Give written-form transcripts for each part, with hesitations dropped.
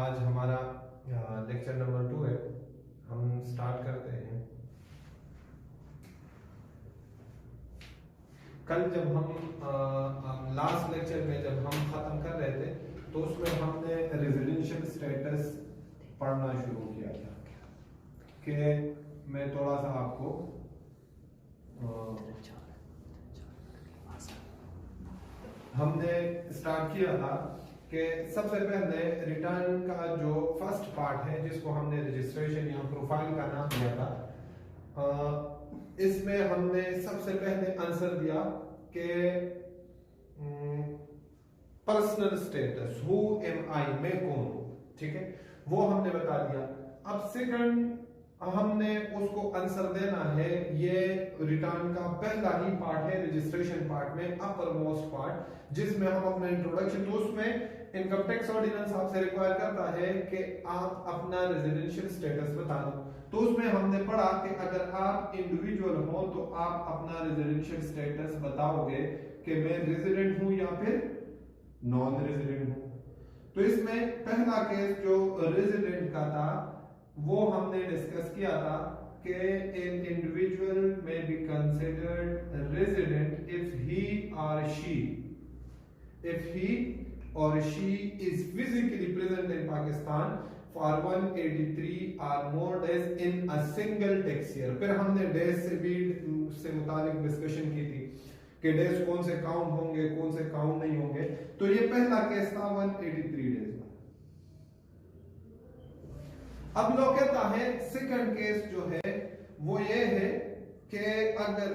आज हमारा lecture number 2 है। हम स्टार्ट करते हैं। कल जब हम लास्ट लेक्चर में जब हम खत्म कर रहे थे तो उसमें हमने रेजिडेंशियल स्टेटस पढ़ना शुरू किया था कि मैं थोड़ा सा आपको हमने स्टार्ट किया था कि सबसे पहले रिटर्न का जो फर्स्ट पार्ट है जिसको हमने रजिस्ट्रेशन या प्रोफाइल का नाम दिया था, इसमें हमने सबसे पहले आंसर दिया कि पर्सनल स्टेटस, हु एम आई, मैं कौन हूं, ठीक है, वो हमने बता दिया। अब सेकंड हमने उसको आंसर देना है, ये रिटर्न का पहला ही पार्ट है रजिस्ट्रेशन पार्ट में, अपर मोस्ट पार्ट, जिसमें हम अपना इंट्रोडक्शन, तो उसमें इनकम टैक्स ऑर्डिनेंस आपसे रिक्वायर करता है कि आप अपना रेजिडेंशियल स्टेटस बता दो। तो उसमें हमने पढ़ा कि अगर आप इंडिविजुअल हो तो आप अपना रेजिडेंशियल स्टेटस बताओगे कि मैं रेजिडेंट हूं या फिर नॉन रेजिडेंट हूं। तो इसमें पहला केस जो रेजिडेंट का था वो हमने डिस्कस किया था कि an individual may be considered resident if he or she is physically present in Pakistan for 183 or more days in a single tax year। फिर हमने डेज से मुतालिक डिस्कशन की थी कि डेज कौन से काउंट होंगे कौन से काउंट नहीं होंगे। तो ये पहला केस था 183 डेज का। अब लोग कहता है सेकंड केस जो है वो ये है कि अगर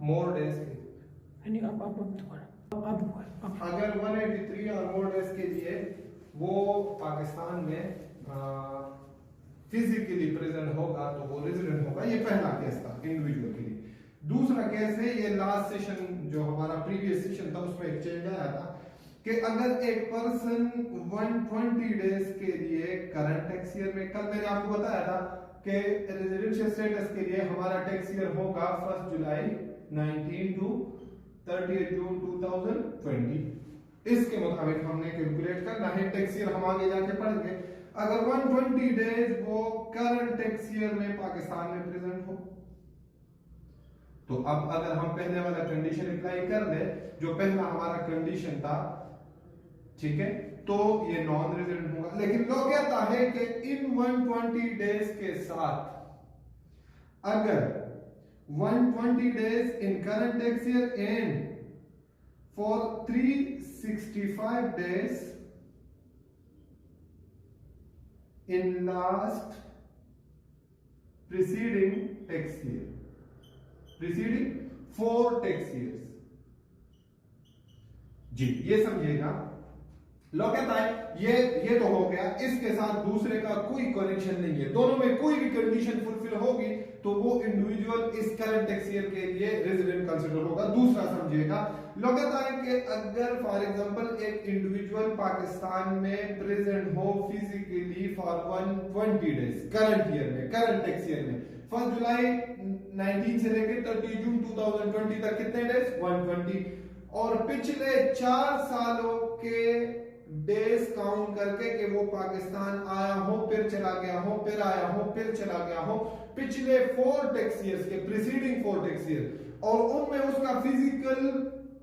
मोर डेज के अगर 183 और मोर डेज के लिए वो पाकिस्तान में फिजिकली प्रेजेंट होगा तो वो रेजिडेंट होगा। ये पहला केस था इंडिविजुअल के लिए। दूसरा केस है, ये लास्ट सेशन जो हमारा प्रीवियस सेशन था उसमें एक चेंज आया था कि अगर एक पर्सन 120 डेज के लिए करंट टैक्स ईयर में, कल मैंने आपको बताया था कि रेजिडेंशियल स्टेटस के लिए हमारा टैक्स ईयर होगा 1 जुलाई 19 टू 30 जून 2020। इसके मुताबिक हमने कैलकुलेट करना है टैक्स ईयर, हम आगे जाके पढ़ेंगे। अगर 120 डेज वो करंट टैक्स ईयर में पाकिस्तान में प्रेजेंट हो तो अब अगर हम पहले वाला कंडीशन अप्लाई कर ले, जो पहला हमारा कंडीशन था, ठीक है, तो ये नॉन रेजिडेंट होगा। लेकिन लोग कहता है कि इन 120 डेज के साथ अगर 120 days in current tax year and for 365 days in last preceding tax year, preceding 4 tax years। जी ये समझिएगा। लोग कहता है ये तो हो गया, इसके साथ दूसरे का कोई कनेक्शन नहीं है, दोनों में कोई भी कंडीशन फुलफिल होगी तो वो इंडिविजुअल इस करंट टैक्स ईयर के लिए रेजिडेंट कंसीडर होगा। दूसरा समझिएगा, लोग कहता है कि अगर फॉर एग्जांपल एक इंडिविजुअल पाकिस्तान में प्रेजेंट हो physically for 120 days current year में, करंट टैक्स ईयर में 1 जुलाई 19 से लेकर 30 जून 2020 तक कितने डेज 120, और पिछले 4 सालों के डेज काउंट करके कि वो पाकिस्तान आया हो फिर चला गया हो फिर आया हो फिर चला गया हो, पिछले 4 टैक्स ईयर्स के प्रीसीडिंग 4 टैक्स ईयर, और उनमें उसका physical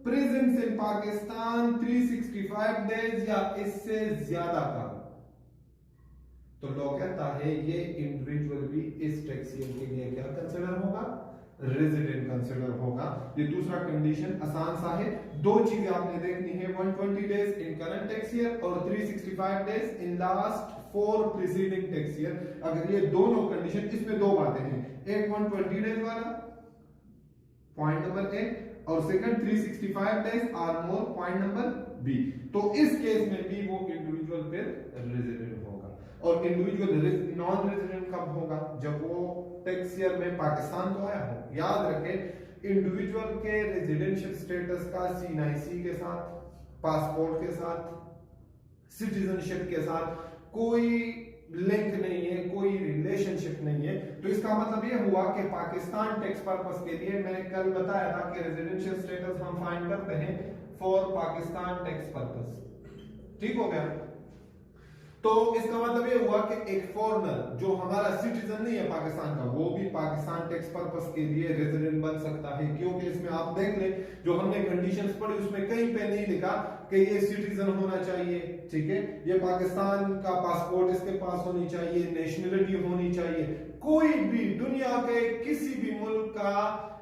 presence in Pakistan 365 days या इससे ज्यादा का, तो लोग कहता है ये इंडिविजुअल भी इस टैक्स ईयर के लिए क्या कंसीडर होगा, रेजिडेंट कंसीडर होगा। ये दूसरा कंडीशन आसान सा है। दो चीजें आपने देखनी है, 120 days in current tax year और 365 days in last 4 preceding tax year. अगर ये दोनों कंडीशन, इसमें दो बातें हैं, एक 120 डेज वाला पॉइंट नंबर ए और सेकंड 365 डेज और मोर पॉइंट नंबर बी। तो इस केस में भी वो इंडिविजुअल फिर रेजिडेंट होगा। और इंडिविजुअल नॉन रेजिडेंट कब होगा, जब वो टैक्स ईयर में पाकिस्तान तो आया हो। याद रखें इंडिविजुअल के रेजिडेंशियल स्टेटस का CNIC के साथ, पासपोर्ट के साथ, सिटीजनशिप के साथ कोई लिंक नहीं है, कोई रिलेशनशिप नहीं है। तो इसका मतलब ये हुआ कि पाकिस्तान टैक्स पर्पस के लिए, मैंने कल बताया था कि रेजिडेंशियल स्टेटस हम फाइंड करते हैं फॉर पाकिस्तान टैक्स पर्पस, ठीक हो गया। तो इसका मतलब ये हुआ कि एक फॉरेनर जो हमारा सिटीजन नहीं है पाकिस्तान का, वो भी पाकिस्तान टैक्स पर्पस के लिए रेजिडेंट बन सकता है, क्योंकि इसमें आप देख ले जो हमने कंडीशंस पढ़ी उसमें कहीं पे नहीं लिखा कि ये सिटीजन होना चाहिए, ठीक है, ये पाकिस्तान का पासपोर्ट इसके पास होनी चाहिए, नेशनलिटी होनी चाहिए। कोई भी दुनिया के किसी भी मुल्क का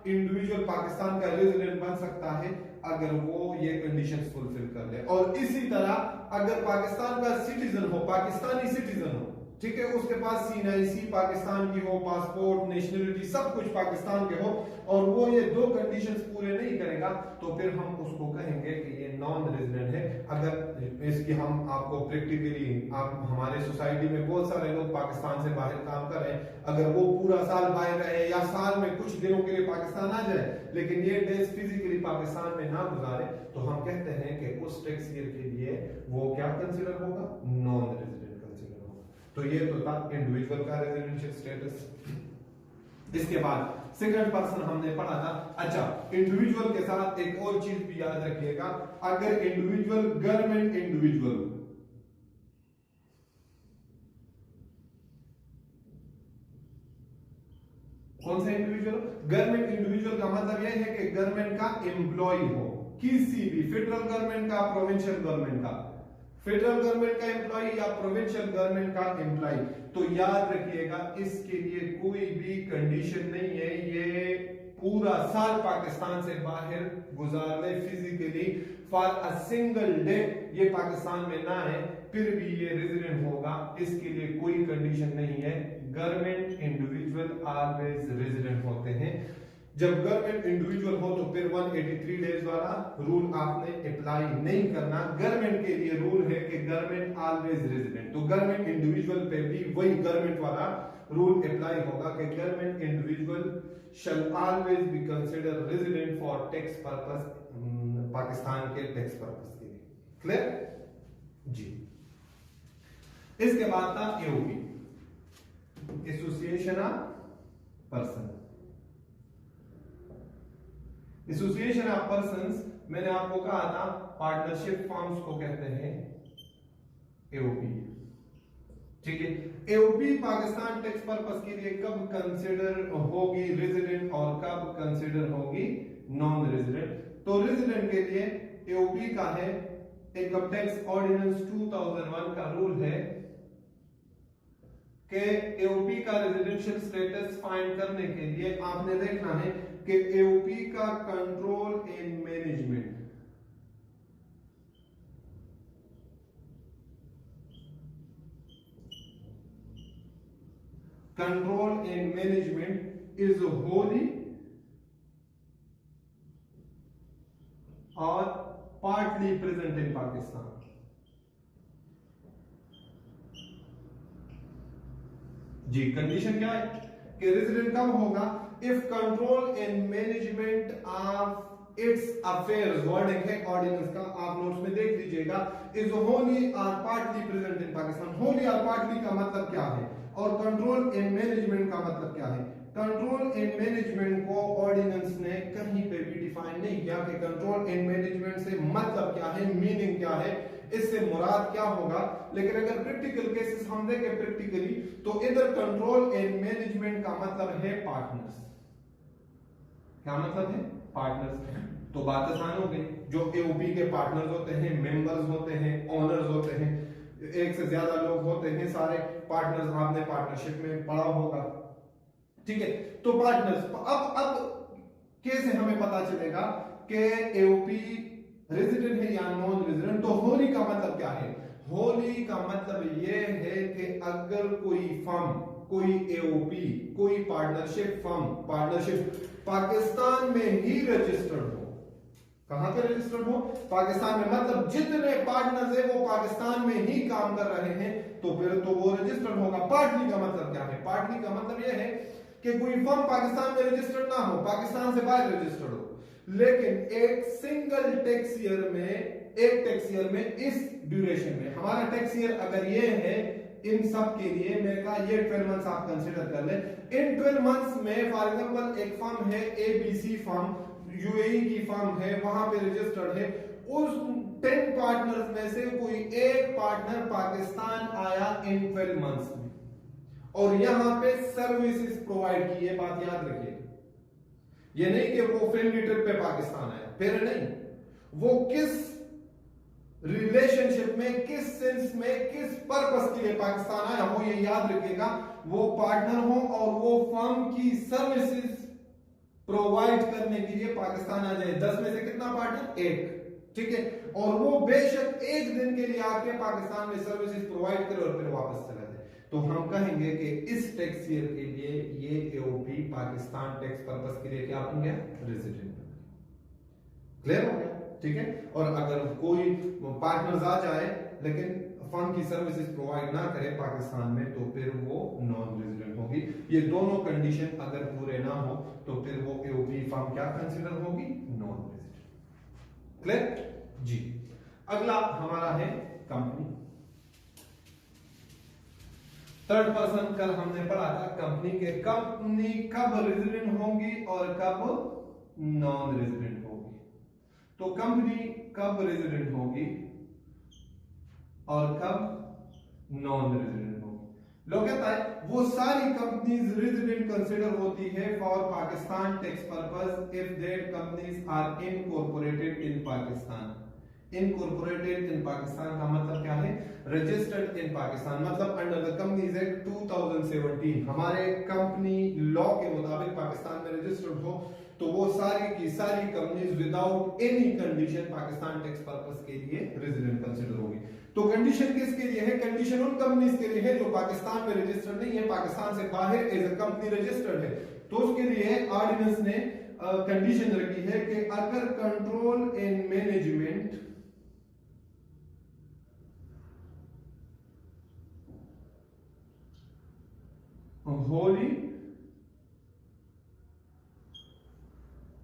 इंडिविजुअल पाकिस्तान का रेजिडेंट बन सकता है अगर वो ये कंडीशंस फुलफिल कर ले। और इसी तरह अगर पाकिस्तान का सिटीजन हो, पाकिस्तानी सिटीजन हो, ठीक है, उसके पास CNIC पाकिस्तान की हो, पासपोर्ट, नेशनलिटी सब कुछ पाकिस्तान के हो, और वो ये दो कंडीशंस पूरे नहीं करेगा, तो फिर हम उसको कहेंगे कि ये नॉन रेजिडेंट है। अगर इसकी हम आपको प्रैक्टिकली, आप हमारे सोसाइटी में बहुत सारे लोग पाकिस्तान से बाहर काम कर रहे हैं, अगर वो पूरा साल बाहर रहे या साल में कुछ दिनों के लिए पाकिस्तान आ जाए लेकिन ये डेज फिजिकली पाकिस्तान में ना गुजारे, तो हम कहते हैं कि उस टैक्स ईयर के लिए वो क्या कंसीडर होगा, नॉन रेजिडेंट कंसीडर होगा। तो ये तो था इंडिविजुअल का रेजिडेंशियल स्टेटस। इसके बाद सेकंड पर्सन हमने पढ़ा था। अच्छा, इंडिविजुअल के साथ एक और चीज भी याद रखिएगा, अगर इंडिविजुअल गवर्नमेंट इंडिविजुअल, कौन सा इंडिविजुअल, गवर्नमेंट इंडिविजुअल का मतलब यह है कि गवर्नमेंट का एम्प्लॉय हो, किसी भी फेडरल गवर्नमेंट का, प्रोविंशियल गवर्नमेंट का, फेडरल गवर्नमेंट का एम्प्लॉय या प्रोविंशियल गवर्नमेंट का एम्प्लॉय, तो याद रखिएगा इसके लिए कोई भी कंडीशन नहीं है, ये पूरा साल पाकिस्तान से बाहर गुजार ले physically for a single day, ये पाकिस्तान में ना है फिर भी ये रेजिडेंट होगा, इसके लिए कोई कंडीशन नहीं है। गवर्नमेंट इंडिविजुअल ऑलवेज रेजिडेंट होते हैं। जब गवर्नमेंट इंडिविजुअल हो तो फिर 183 डेज वाला रूल आपने अप्लाई नहीं करना। गवर्नमेंट के लिए रूल है कि गवर्नमेंट ऑलवेज रेजिडेंट, तो गवर्नमेंट इंडिविजुअल पे भी वही गवर्नमेंट वाला रूल अप्लाई होगा कि government individual shell always be consider resident for tax purpose, Pakistan के टैक्स पर्पस के लिए। क्लियर जी। इसके बाद था AOP, association of person. Association of persons मैंने आपको कहा था पार्टनरशिप फॉर्म्स को कहते हैं एओपी, ठीक है। एओपी पाकिस्तान टैक्स पर्पस के लिए कब कंसीडर होगी रेजिडेंट और कब कंसीडर होगी नॉन रेजिडेंट। तो रेजिडेंट के लिए एओपी का है, इनकम टैक्स ऑर्डिनेंस 2001 का रूल है कि एओपी का रेजिडेंशियल स्टेटस फाइंड करने के लिए आपने देखना है कि एओपी का control and management, control and management is wholly और पार्टली प्रेजेंट इन पाकिस्तान। जी, कंडीशन क्या है कि रेजिडेंट कब होगा, if control and management of its affairs, wording है ऑर्डिनेंस का, आप नोट्स में देख लीजिएगा, इज होली और partly present in Pakistan. Wholly और पार्टली का मतलब क्या है और कंट्रोल एंड मैनेजमेंट का मतलब क्या है। कंट्रोल एंड मैनेजमेंट को ऑर्डिनेंस ने कहीं पे भी डिफाइन नहीं किया कि कंट्रोल एंड मैनेजमेंट से मतलब क्या है, मीनिंग क्या है, इससे मुराद क्या होगा। लेकिन अगर प्रैक्टिकल केसेस हम देखें प्रैक्टिकली, तो इधर कंट्रोल एंड मैनेजमेंट का मतलब है पार्टनर्स। क्या मतलब है, पार्टनर्स। तो बात आसान हो गई, जो एओपी के पार्टनर्स होते हैं, मेंबर्स होते हैं, ओनर्स होते हैं, एक से ज्यादा लोग होते हैं, सारे पार्टनर्स, आपने पार्टनरशिप में पढ़ा होगा, ठीक है। तो पार्टनर्स, अब कैसे हमें पता चलेगा कि एओपी रेजिडेंट है या नॉन रेजिडेंट। तो होली का मतलब क्या है, होली का मतलब यह है कि अगर कोई फर्म, कोई एओपी, कोई पार्टनरशिप फर्म, पार्टनरशिप पाकिस्तान में ही रजिस्टर्ड हो, कहां पे रजिस्टर्ड हो, पाकिस्तान में, मतलब जितने पार्टनर्स है वो पाकिस्तान में ही काम कर रहे हैं, तो फिर तो वो रजिस्टर्ड होगा। पार्टली का मतलब क्या है, पार्टली का मतलब यह है कि कोई फर्म पाकिस्तान में रजिस्टर्ड ना हो, पाकिस्तान से बाहर रजिस्टर्ड हो, लेकिन एक सिंगल टैक्स ईयर में, एक टैक्स ईयर में, इस ड्यूरेशन में, हमारा टैक्स ईयर अगर ये है, इन सब के लिए मैंने कहा ये 12 मंथ्स आप कंसीडर कर ले। इन 12 मंथ्स में फॉर एग्जांपल एक फर्म है एबीसी फर्म, यूएई की फर्म है, वहां पे रजिस्टर्ड है, उस 10 पार्टनर्स में से कोई एक पार्टनर पाकिस्तान आया इन 12 मंथ्स में और यहां पे सर्विसेज प्रोवाइड की, ये बात याद रखिए। ये नहीं कि वो फ्रेंडली ट्रिप पे पाकिस्तान आया, फिर नहीं, वो किस रिलेशनशिप में, किस सेंस में, किस पर्पस के लिए पाकिस्तान आया, वो ये याद रखिएगा। वो पार्टनर हो और वो फर्म की सर्विसेज प्रोवाइड करने के लिए पाकिस्तान आ जाए। 10 में से कितना पार्टनर? एक, ठीक है। और वो बेशक एक दिन के लिए आके पाकिस्तान में सर्विसेज प्रोवाइड करे और फिर वापस चला जाए, तो हम कहेंगे कि इस टैक्स ईयर के लिए ये एओपी पाकिस्तान टैक्स पर्पस के लिए क्या बन गया? रेजिडेंट। क्लियर हो गया? ठीक है। और अगर कोई पार्टनर्स आ जाए लेकिन फर्म की सर्विसेज प्रोवाइड ना करे पाकिस्तान में, तो फिर वो नॉन रेजिडेंट होगी। ये दोनों कंडीशन अगर पूरे ना हो तो फिर वो एओपी फर्म क्या कंसीडर होगी? Non resident. क्लियर जी। अगला हमारा है कंपनी। थर्ड पर्सन कल हमने पढ़ा था कंपनी के, कंपनी कब रेजिडेंट होगी और कब नॉन रेजिडेंट होगी। तो कंपनी कब रेजिडेंट होगी और कब नॉन रेजिडेंट होगी? लोग कहता है वो सारी कंपनीज रेजिडेंट कंसीडर होती है for Pakistan tax purpose if that companies are incorporated in Pakistan. Incorporated in Pakistan का मतलब क्या है? रजिस्टर्ड इन पाकिस्तान, मतलब अंडर द कंपनीज एक्ट 2017 हमारे कंपनी लॉ के मुताबिक पाकिस्तान में रजिस्टर्ड हो, तो वो सारी की सारी companies without any condition Pakistan tax purpose के लिए रेजिडेंट कंसीडर होगी। तो कंडीशन किसके लिए है? कंडीशन उन कंपनीज के लिए है जो पाकिस्तान में रजिस्टर्ड नहीं है, पाकिस्तान से बाहर एज अ कंपनी रजिस्टर्ड है। तो उसके लिए ऑर्डिनेंस ने कंडीशन रखी है कि अगर control and management Holi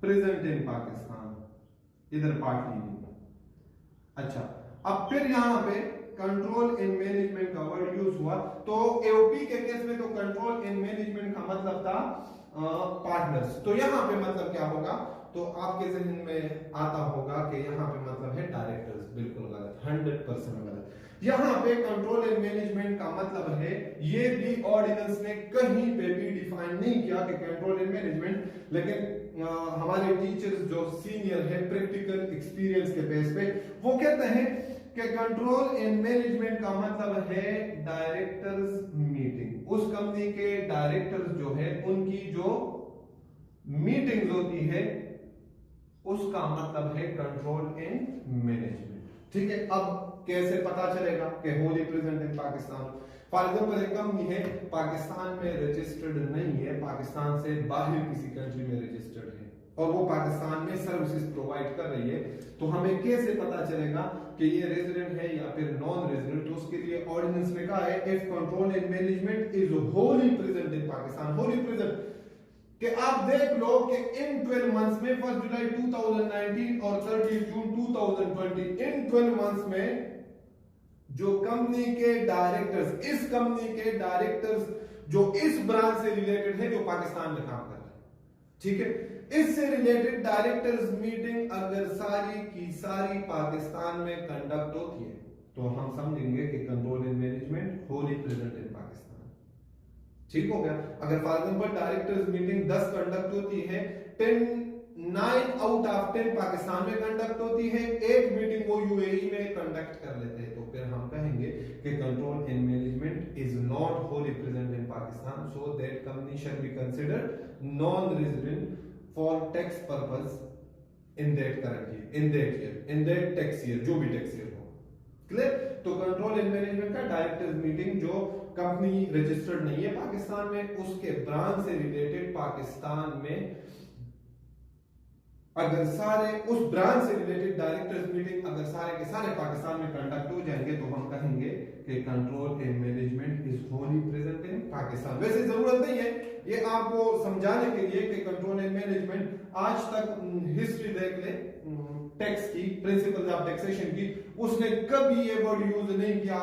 present in Pakistan, इधर पार्टी नहीं। अच्छा, अब फिर यहां पे कंट्रोल एंड मैनेजमेंट का वर्ड यूज हुआ, तो एओपी के केस में तो कंट्रोल एंड मैनेजमेंट का मतलब था पार्टनर्स। तो यहां पे मतलब क्या होगा? तो आपके जहन में आता होगा कि यहां पे मतलब है डायरेक्टर्स। बिल्कुल गलत, 100% गलत। यहां पे कंट्रोल एंड मैनेजमेंट का मतलब है, ये भी ऑर्डिनेंस ने कहीं पे भी डिफाइन नहीं किया कि कंट्रोल एंड मैनेजमेंट, लेकिन हमारे टीचर्स जो सीनियर है प्रैक्टिकल एक्सपीरियंस के बेस पे वो कहते हैं कि कंट्रोल एंड मैनेजमेंट का मतलब है डायरेक्टर्स मीटिंग। उस कंपनी के डायरेक्टर्स जो है उनकी जो मीटिंग्स होती है उसका मतलब है कंट्रोल एंड मैनेजमेंट। ठीक है। अब कैसे पता चलेगा कि Holi present in Pakistan? For example एक कंपनी है पाकिस्तान में रजिस्टर्ड नहीं है, पाकिस्तान से बाहर किसी कंट्री में रजिस्टर्ड है और वो पाकिस्तान में सर्विसेज प्रोवाइड कर रही है, तो हमें कैसे पता चलेगा कि ये रेजिडेंट है या फिर नॉन रेजिडेंट? तो उसके लिए ऑर्डिनेंस ने कहा है if control and management is Holi present in Pakistan. Holi present कि आप देख लो कि इन 12 मंथ्स में 1 जुलाई 2019 और 30 जून 2020 इन 12 मंथ्स में जो कंपनी के डायरेक्टर्स, इस कंपनी के डायरेक्टर्स जो इस ब्रांच से रिलेटेड है जो पाकिस्तान में काम कर रहे हैं, ठीक है, इससे रिलेटेड डायरेक्टर्स मीटिंग अगर सारी की सारी पाकिस्तान में कंडक्ट होती है तो हम समझेंगे कि control and management Holi present in Pakistan. ठीक हो गया। अगर for example directors meeting 10 conduct होती है, 9 आउट ऑफ 10 पाकिस्तान में कंडक्ट होती है, एक मीटिंग वो यूएई में कंडक्ट कर लेते हैं, तो फिर हम कहेंगे कि control and management is not Holi present in Pakistan, so that company shall be considered non resident for tax purpose in that current year, in that year, in that tax year, जो भी टैक्स ईयर हो। Clear? तो control and management का directors meeting जो company registered नहीं है पाकिस्तान में, उसके ब्रांच से रिलेटेड पाकिस्तान में अगर सारे उस ब्रांच से रिलेटेड डायरेक्टर्स मीटिंग अगर सारे के सारे पाकिस्तान में कंडक्ट हो जाएंगे तो हम कहेंगे कि control and management is Holi present in Pakistan. वैसे जरूरत नहीं है ये आपको समझाने के लिए कि कंट्रोल एंड मैनेजमेंट, आज तक हिस्ट्री देख ले टैक्स की, प्रिंसिपल्स ऑफ टैक्सेशन की, उसने कभी ये वर्ड यूज नहीं किया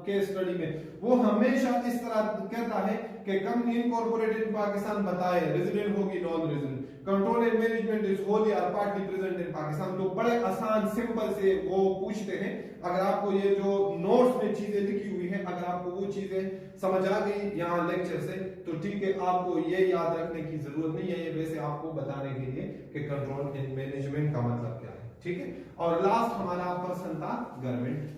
केस स्टडी में। वो हमेशा इस तरह कहता है कि कंपनी इनकॉर्पोरेटेड इन पाकिस्तान बताए रेजिडेंट होगी non resident, control and management is wholly और पार्टली प्रेजेंट इन पाकिस्तान। तो बड़े आसान सिंपल से वो पूछते हैं। अगर आपको ये जो नोट्स में चीजें लिखी हुई हैं, अगर आपको वो चीजें समझ आ गई यहाँ लेक्चर से तो ठीक है, आपको ये याद रखने की जरूरत नहीं है, ये वैसे आपको बताने के लिए कि कंट्रोल एंड मैनेजमेंट का मतलब क्या है, ठीक है। और लास्ट हमारा पर्सन था गवर्नमेंट।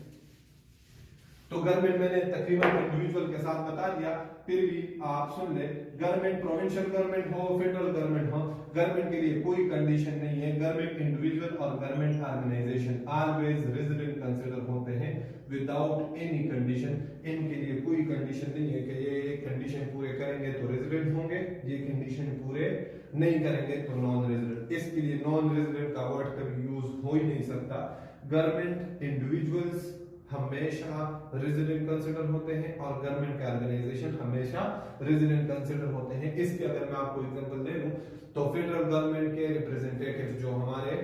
तो गवर्नमेंट मैंने तकरीबन इंडिविजुअल के साथ बता दिया, फिर भी आप सुन ले, गवर्नमेंट प्रोविंशियल गवर्नमेंट हो, फेडरल गवर्नमेंट हो, गवर्नमेंट के लिए कोई कंडीशन नहीं है। गवर्नमेंट इंडिविजुअल और government organisation always resident consider होते हैं विदाउट एनी कंडीशन। इनके लिए कोई कंडीशन नहीं है कि ये कंडीशन पूरे करेंगे तो रेजिडेंट होंगे, ये कंडीशन पूरे नहीं करेंगे तो नॉन रेजिडेंट। इसके लिए नॉन रेजिडेंट का वर्ड कभी यूज हो ही नहीं सकता। गवर्नमेंट इंडिविजुअल्स हमेशा रेजिडेंट कंसीडर होते हैं और गवर्नमेंट के ऑर्गेनाइजेशन हमेशा रेजिडेंट कंसीडर होते हैं। इसके अगर मैं आपको एग्जांपल दे दूं तो फेडरल गवर्नमेंट के रिप्रेजेंटेटिव जो हमारे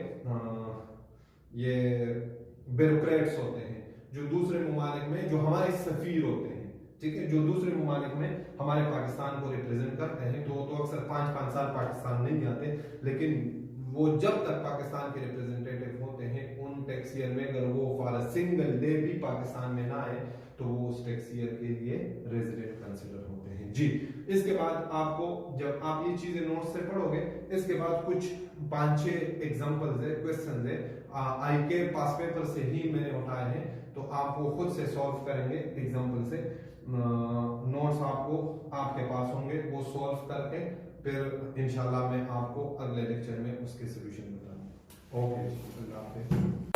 ये ब्यूरोक्रेट्स होते हैं, जो दूसरे ममालिक में जो हमारे सफीर होते हैं, ठीक है, जो दूसरे ममालिक में हमारे पाकिस्तान को रिप्रेजेंट करते हैं, तो अक्सर 5-5 साल पाकिस्तान नहीं आते, लेकिन वो जब तक पाकिस्तान के रिप्रेजेंटेटिव होते हैं उन टैक्स ईयर में अगर वो फॉर अ सिंगल डे भी पाकिस्तान में ना आए तो वो उस टैक्स ईयर के लिए रेजिडेंट कंसीडर होते हैं जी। इसके बाद आपको जब आप ये चीजें नोट से पढ़ोगे, इसके बाद कुछ 5-6 एग्जांपल्स है, क्वेश्चंस है, आई के पास पेपर से ही मैंने उठाए हैं, तो आप वो खुद से सॉल्व करेंगे एग्जांपल से। नोट्स आपको आपके पास होंगे, वो सॉल्व करके फिर इंशाल्लाह मैं आपको अगले लेक्चर में उसके सॉल्यूशन बताऊंगा। ओके, अल्लाह हाफिज़।